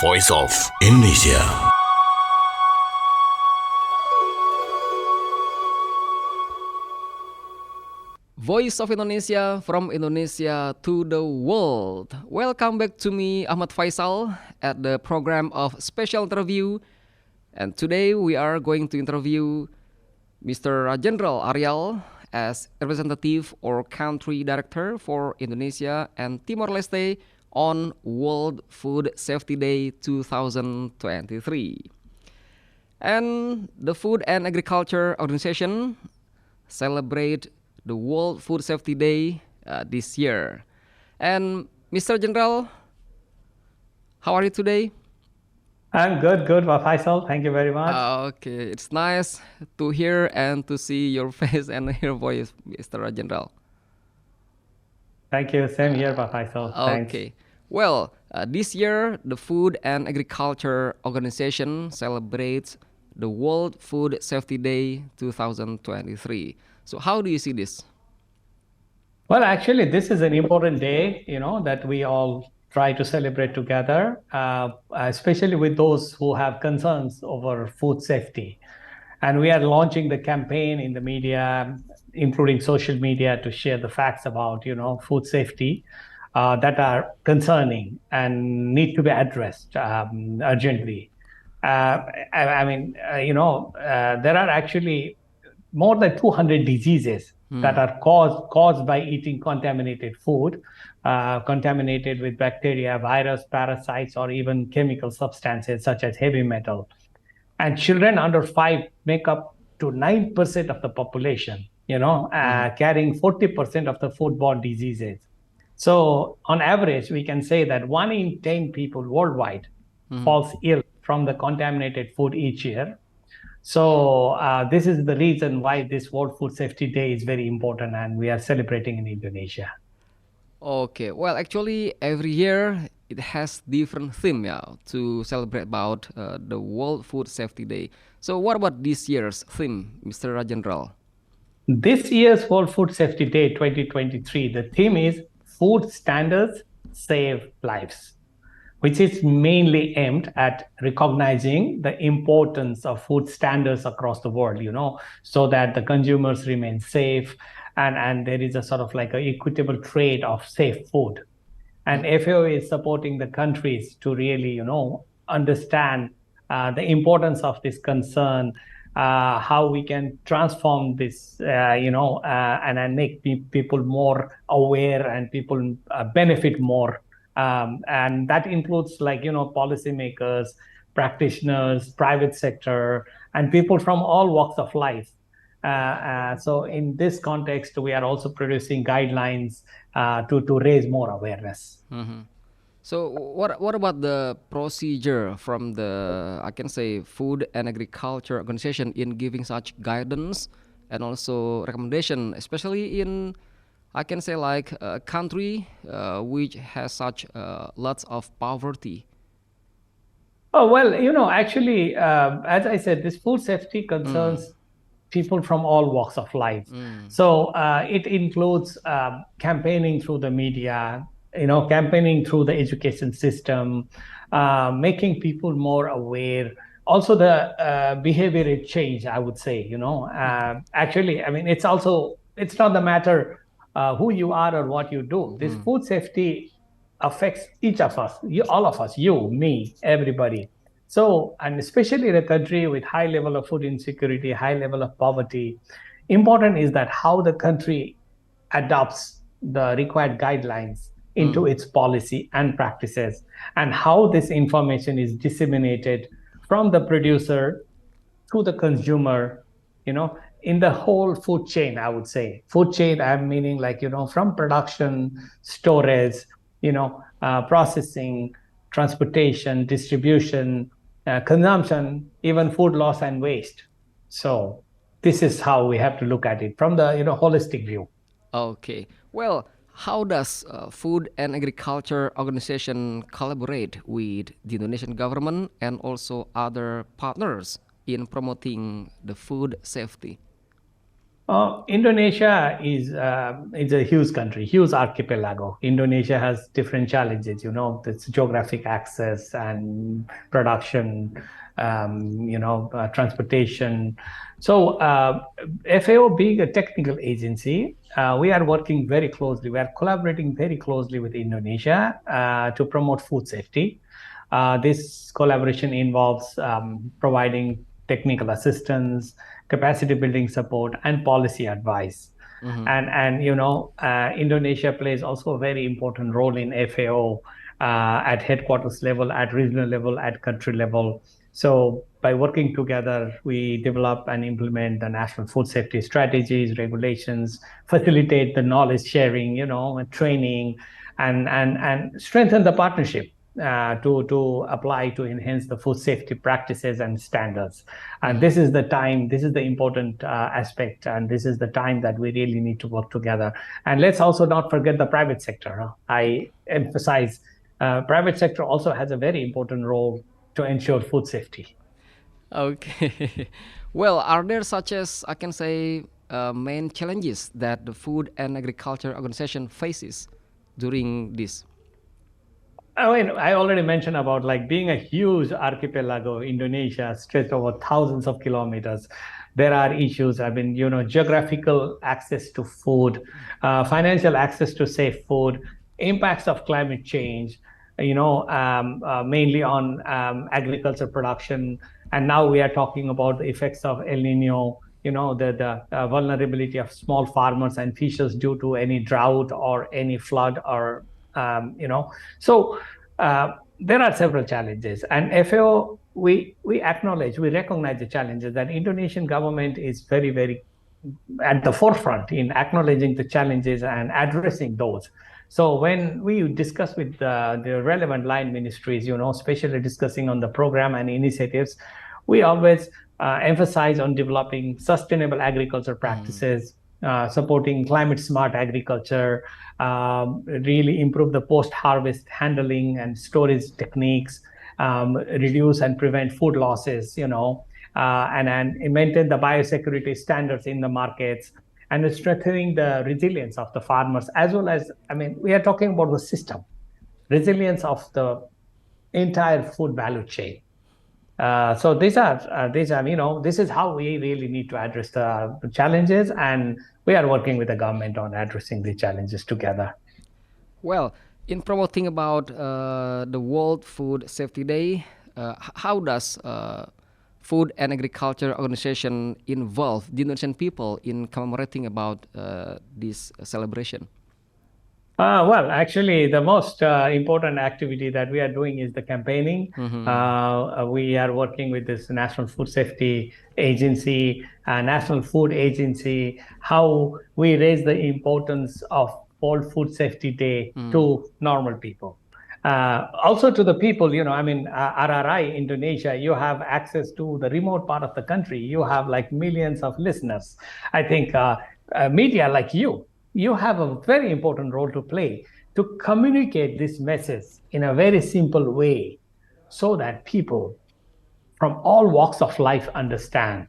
Voice of Indonesia. Voice of Indonesia from Indonesia to the world. Welcome back to me, Ahmad Faisal, at the program of special interview. And today we are going to interview Mr. Rajendra Aryal as representative or country director for Indonesia and Timor Leste on World Food Safety Day 2023. And the Food and Agriculture Organization celebrate the World Food Safety Day this year. And Mr. General, how are you today? I'm good, Faisal. Thank you very much. Okay, it's nice to hear and to see your face and your voice, Mr. General. Thank you. Same here, Faisal. Thanks. Okay. Well, this year, the Food and Agriculture Organization celebrates the World Food Safety Day 2023. So how do you see this? Well, actually, this is an important day, that we all try to celebrate together, especially with those who have concerns over food safety. And we are launching the campaign in the media, including social media, to share the facts about, food safety that are concerning and need to be addressed urgently. There are actually more than 200 diseases that are caused by eating contaminated food, contaminated with bacteria, virus, parasites, or even chemical substances such as heavy metal. And children under 5 make up to 9% of the population, carrying 40% of the foodborne diseases. So on average, we can say that 1 in 10 people worldwide falls ill from the contaminated food each year. So this is the reason why this World Food Safety Day is very important, and we are celebrating in Indonesia. Okay, well, actually, every year it has different theme, to celebrate about the World Food Safety Day. So what about this year's theme, Mr. Rajendra? This year's World Food Safety Day 2023, the theme is Food Standards Save Lives, which is mainly aimed at recognizing the importance of food standards across the world, so that the consumers remain safe and there is a sort of like an equitable trade of safe food. And FAO is supporting the countries to really, understand the importance of this concern, how we can transform this, and make people more aware and people benefit more. And that includes policymakers, practitioners, private sector, and people from all walks of life. So in this context, we are also producing guidelines to raise more awareness. Mm-hmm. So what about the procedure from the, I can say, Food and Agriculture Organization in giving such guidance and also recommendation, especially in, I can say, like a country which has such lots of poverty? Oh, well, actually, as I said, this food safety concerns people from all walks of life. So it includes campaigning through the media, campaigning through the education system, making people more aware. Also the behavioral change, I would say, actually, it's not the matter who you are or what you do. This food safety affects each of us, all of us, you, me, everybody. So, and especially in a country with high level of food insecurity, high level of poverty, important is that how the country adopts the required guidelines into its policy and practices, and how this information is disseminated from the producer to the consumer, in the whole food chain, I would say. Food chain, I'm meaning from production, storage, processing, transportation, distribution, consumption, even food loss and waste. So this is how we have to look at it from the holistic view. Okay. Well, how does Food and Agriculture Organization collaborate with the Indonesian government and also other partners in promoting the food safety? Indonesia is a huge country, huge archipelago. Indonesia has different challenges, it's geographic access and production, transportation. So FAO being a technical agency, we are working very closely. We are collaborating very closely with Indonesia to promote food safety. This collaboration involves providing technical assistance, capacity building support, and policy advice. And Indonesia plays also a very important role in FAO at headquarters level, at regional level, at country level. So by working together, we develop and implement the national food safety strategies, regulations, facilitate the knowledge sharing, and training, and strengthen the partnership to apply to enhance the food safety practices and standards. And this is the time, this is the important aspect, and this is the time that we really need to work together. And let's also not forget the private sector. I emphasize private sector also has a very important role to ensure food safety. Okay. Well, are there such as, I can say, main challenges that the Food and Agriculture Organization faces during this? I mean, I already mentioned about like being a huge archipelago, Indonesia, stretched over thousands of kilometers. There are issues. I mean, geographical access to food, financial access to safe food, impacts of climate change, mainly on agriculture production. And now we are talking about the effects of El Nino, the vulnerability of small farmers and fishers due to any drought or any flood or so there are several challenges, and FAO, we acknowledge, we recognize the challenges, that Indonesian government is very, very at the forefront in acknowledging the challenges and addressing those. So when we discuss with the relevant line ministries, especially discussing on the program and initiatives, we always emphasize on developing sustainable agriculture practices, supporting climate smart agriculture, really improve the post-harvest handling and storage techniques, reduce and prevent food losses, and maintain the biosecurity standards in the markets, and strengthening the resilience of the farmers, as well as, we are talking about the system, resilience of the entire food value chain. So this is how we really need to address the challenges, and we are working with the government on addressing the challenges together. Well, in promoting about the World Food Safety Day, how does Food and Agriculture Organization involve the Indonesian people in commemorating about this celebration? Well, actually, the most important activity that we are doing is the campaigning. We are working with this National Food Safety Agency, National Food Agency, how we raise the importance of World Food Safety Day to normal people. Also to the people, RRI, Indonesia, you have access to the remote part of the country. You have like millions of listeners. I think media like you have a very important role to play to communicate this message in a very simple way so that people from all walks of life understand.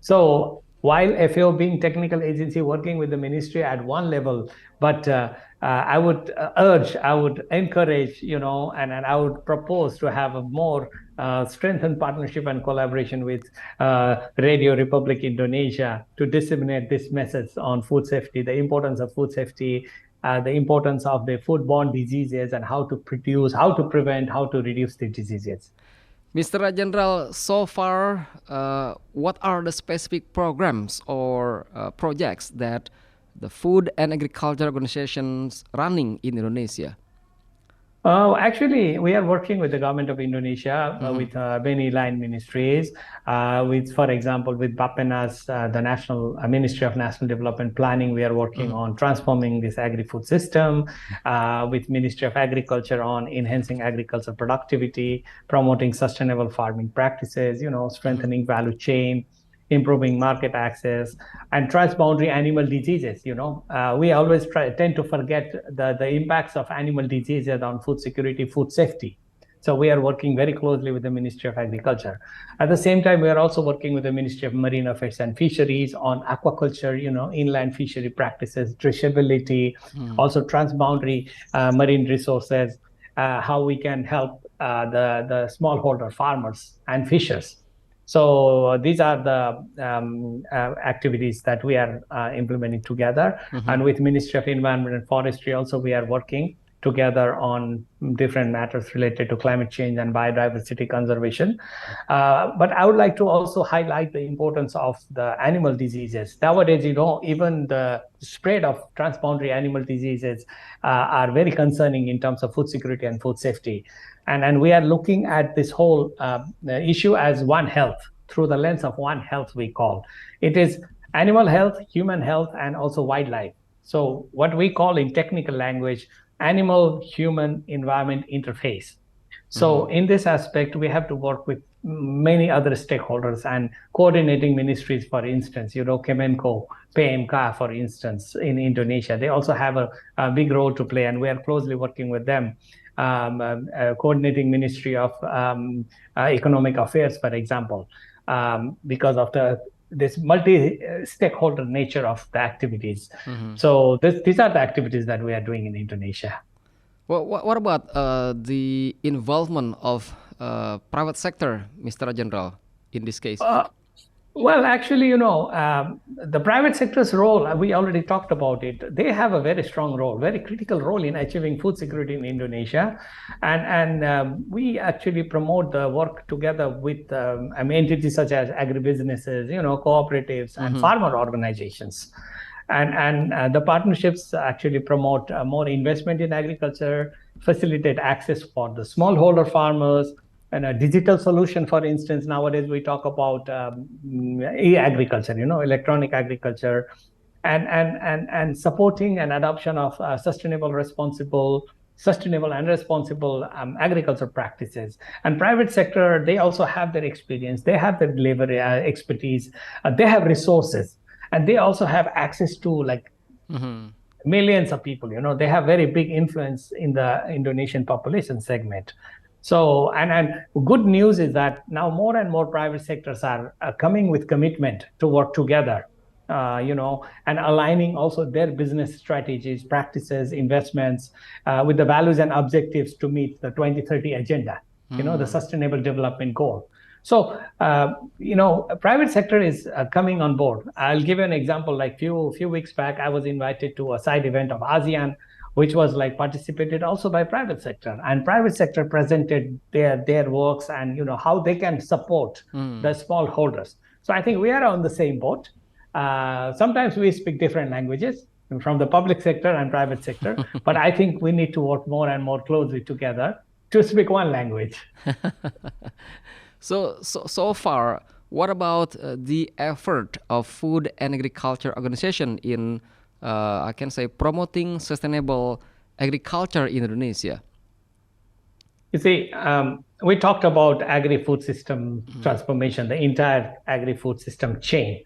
So while FAO being technical agency working with the ministry at one level, but I would encourage, and I would propose to have a more strengthened partnership and collaboration with Radio Republic Indonesia to disseminate this message on food safety, the importance of food safety, the importance of the foodborne diseases, and how to produce, how to prevent, how to reduce the diseases. Mr. Rajendra, so far, what are the specific programs or projects that the Food and Agriculture Organizations running in Indonesia? Actually, we are working with the government of Indonesia with many line ministries, for example, with Bappenas, the National Ministry of National Development Planning. We are working on transforming this agri-food system, with Ministry of Agriculture on enhancing agriculture productivity, promoting sustainable farming practices, strengthening value chain, improving market access, and transboundary animal diseases. We always tend to forget the impacts of animal diseases on food security, food safety. So we are working very closely with the Ministry of Agriculture. At the same time, we are also working with the Ministry of Marine Affairs and Fisheries on aquaculture, inland fishery practices, traceability, also transboundary marine resources, how we can help the smallholder farmers and fishers. So these are the activities that we are implementing together. And with Ministry of Environment and Forestry also, we are working together on different matters related to climate change and biodiversity conservation. But I would like to also highlight the importance of the animal diseases. Nowadays, even the spread of transboundary animal diseases are very concerning in terms of food security and food safety. And we are looking at this whole issue as One Health, through the lens of One Health, we call. It is animal health, human health, and also wildlife. So what we call in technical language, animal-human environment interface. So in this aspect, we have to work with many other stakeholders and coordinating ministries, for instance, Kemenko, PMK, for instance, in Indonesia. They also have a big role to play, and we are closely working with them. Coordinating Ministry of Economic Affairs, for example, because of this multi-stakeholder nature of the activities. So these are the activities that we are doing in Indonesia. Well, what about the involvement of private sector, Mr. Rajendra, in this case? Well, actually, the private sector's role, we already talked about it. They have a very strong role, very critical role in achieving food security in Indonesia. And we actually promote the work together with entities such as agribusinesses, cooperatives and farmer organizations. And the partnerships actually promote more investment in agriculture, facilitate access for the smallholder farmers, and a digital solution. For instance, nowadays we talk about e-agriculture, electronic agriculture, and supporting an adoption of sustainable and responsible agriculture practices. And private sector, they also have their experience, they have their delivery expertise, they have resources, and they also have access to millions of people. They have very big influence in the Indonesian population segment. So, and good news is that now more and more private sectors are coming with commitment to work together, and aligning also their business strategies, practices, investments with the values and objectives to meet the 2030 agenda, the Sustainable Development Goal. So, private sector is coming on board. I'll give you an example. Like few weeks back, I was invited to a side event of ASEAN, which was participated also by private sector, and private sector presented their works and how they can support the smallholders. So I think we are on the same boat. Sometimes we speak different languages from the public sector and private sector, but I think we need to work more and more closely together to speak one language. So far, what about the effort of Food and Agriculture Organization in I can say promoting sustainable agriculture in Indonesia? You see, we talked about agri-food system transformation, the entire agri-food system chain.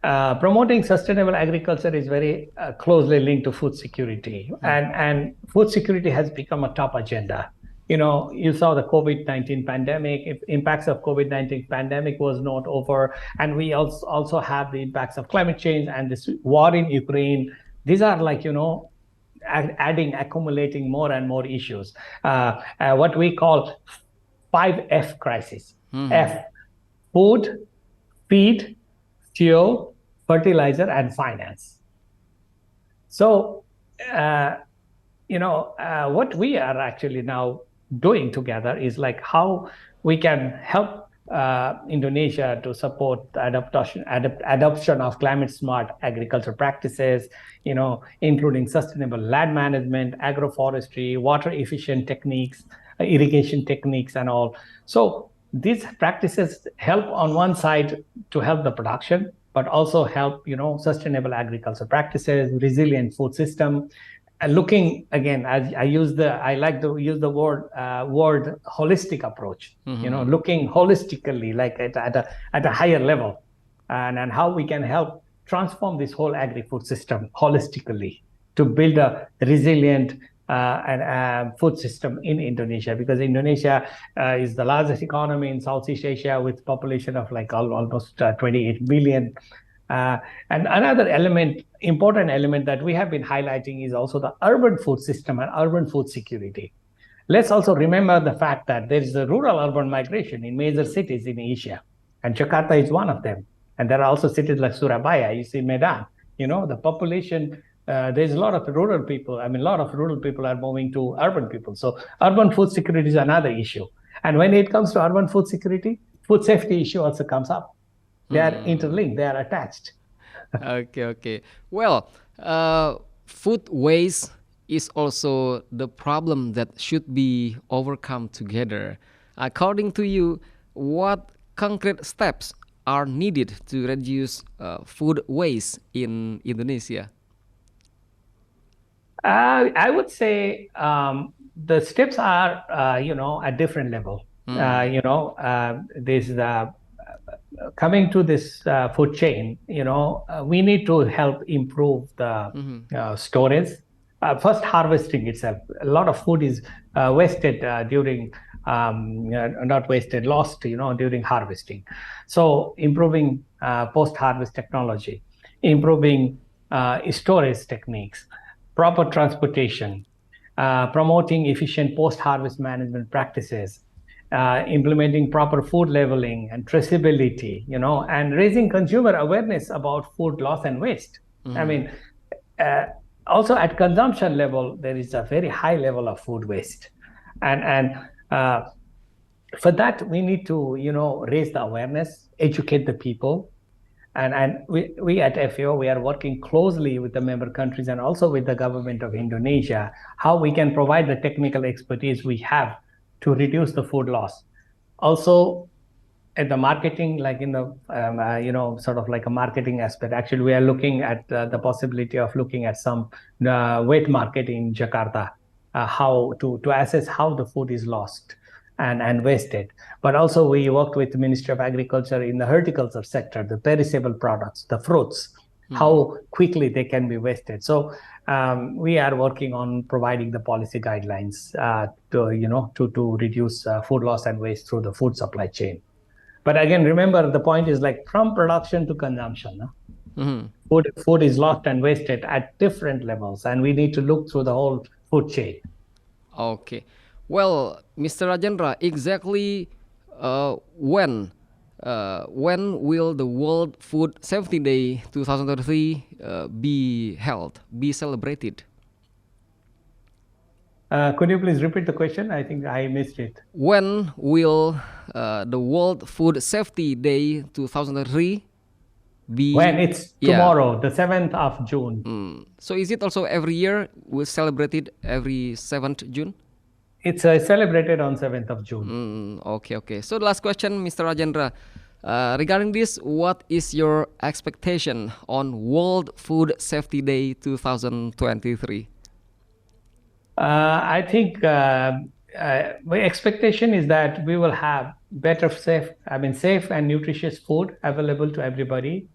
Promoting sustainable agriculture is very closely linked to food security, and food security has become a top agenda. You saw the COVID-19 pandemic. Impacts of COVID-19 pandemic was not over, and we also have the impacts of climate change and this war in Ukraine. These are accumulating more and more issues. What we call 5F crisis. F: food, feed, fuel, fertilizer, and finance. So, what we are actually now doing together is how we can help Indonesia to support the adoption of climate smart agriculture practices, including sustainable land management, agroforestry, water efficient techniques, irrigation techniques, and all. So these practices help on one side to help the production, but also help sustainable agriculture practices, resilient food system. Looking again, as I like to use the word holistic approach. Looking holistically, at a higher level, and how we can help transform this whole agri-food system holistically to build a resilient, and food system in Indonesia, because Indonesia is the largest economy in Southeast Asia with population of like almost 28 billion. And another important element that we have been highlighting is also the urban food system and urban food security. Let's also remember the fact that there is a rural-urban migration in major cities in Asia, and Jakarta is one of them. And there are also cities like Surabaya, you see Medan. The population, there's a lot of rural people. A lot of rural people are moving to urban people. So urban food security is another issue. And when it comes to urban food security, food safety issue also comes up. They are interlinked, they are attached. Okay. Well, food waste is also the problem that should be overcome together. According to you, what concrete steps are needed to reduce food waste in Indonesia? I would say the steps are, at different level. There's coming to this food chain. We need to help improve the storage. First, harvesting itself. A lot of food is wasted lost during harvesting. So improving post-harvest technology, improving storage techniques, proper transportation, promoting efficient post-harvest management practices, implementing proper food labeling and traceability, and raising consumer awareness about food loss and waste. Also at consumption level, there is a very high level of food waste. And for that, we need to, raise the awareness, educate the people. And we at FAO, we are working closely with the member countries and also with the government of Indonesia, how we can provide the technical expertise we have to reduce the food loss. Also, at the marketing, like in the, sort of like a marketing aspect, actually, we are looking at the possibility of looking at some wet market in Jakarta, how to assess how the food is lost and wasted. But also we worked with the Ministry of Agriculture in the horticulture sector, the perishable products, the fruits, how quickly they can be wasted. So we are working on providing the policy guidelines to reduce food loss and waste through the food supply chain. But again, remember, the point is like from production to consumption. Food is lost and wasted at different levels, and we need to look through the whole food chain. Okay. Well, Mr. Rajendra, exactly when will the World Food Safety Day 2023 be celebrated? Could you please repeat the question? I think I missed it. When will the World Food Safety Day 2003 be? When? It's tomorrow, the 7th of June. So is it also every year we celebrate it every 7th June? It's celebrated on 7th of June. Okay. So the last question, Mr. Rajendra. Regarding this, what is your expectation on World Food Safety Day 2023? I think my expectation is that we will have better, safe and nutritious food available to everybody.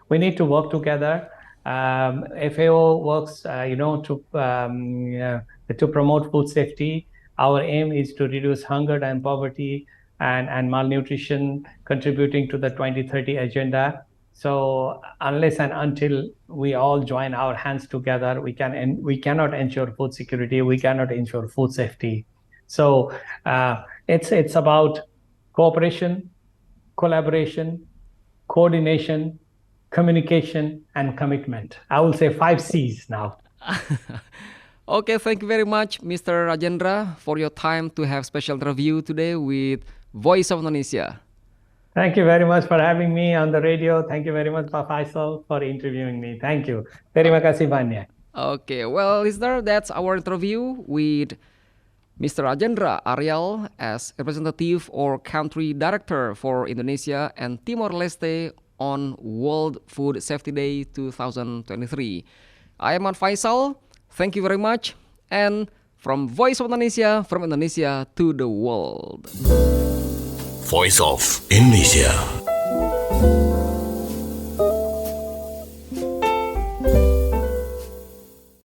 We need to work together. FAO works, to promote food safety. Our aim is to reduce hunger and poverty and malnutrition, contributing to the 2030 agenda. So unless and until we all join our hands together, we cannot ensure food security. We cannot ensure food safety. So it's about cooperation, collaboration, coordination, communication, and commitment. I will say 5 C's now. Okay, thank you very much, Mr. Rajendra, for your time to have special interview today with Voice of Indonesia. Thank you very much for having me on the radio. Thank you very much, Pak Faisal, for interviewing me. Thank you. Terima kasih banyak. Okay, well, listener, that's our interview with Mr. Rajendra Aryal as representative or country director for Indonesia and Timor Leste on World Food Safety Day 2023. I am Faisal. Thank you very much. And from Voice of Indonesia, from Indonesia to the world. Voice of Indonesia.